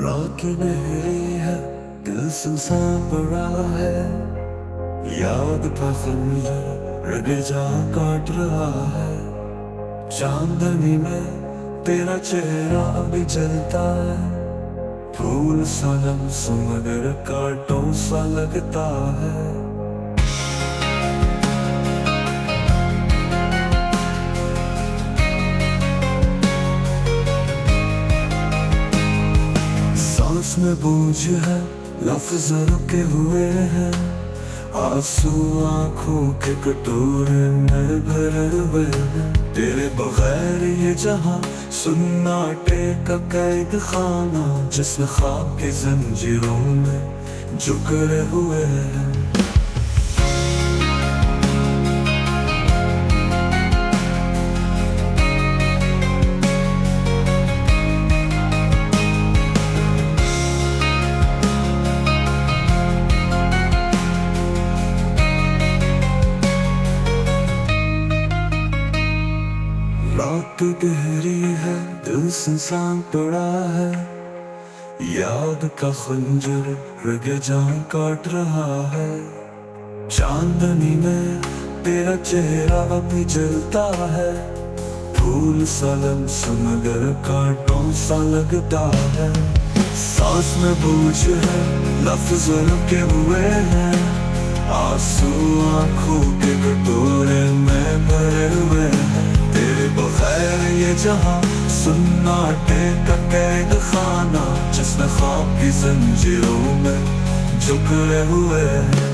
रात गहरी है, दिल सुनसान पड़ा है। याद का खंजर रगे जा काट रहा है। चांदनी में तेरा चेहरा अभी जलता है। फूल सनम मगर कांटों सा लगता है। सांस में बोझ है, लफ्ज रुके हुए हैं। आंसू आंखों के कटोरे में भरे हुए हैं। तेरे बगैर ये जहां सुन्नाटे का कैद खाना, जिसमें ख्वाब की जंजीरों में जुकरे हुए हैं। रात गहरी है, दिल सुनसान पड़ा है। याद का खंजर रगे जान काट रहा है। चांदनी में तेरा चेहरा अभी जलता है। फूल सलम मगर कांटों सा लगता है। सांस में बोझ है, लफ्ज रुके हुए हैं। आंसू आंखों के कटोरे में भरे हुए हैं। तेरे बगैर ये जहां सुन्नाटे का कैद खाना, जिसमें ख्वाब की जंजीरों में जुकरे हुए हैं।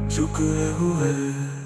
जुकरे हुए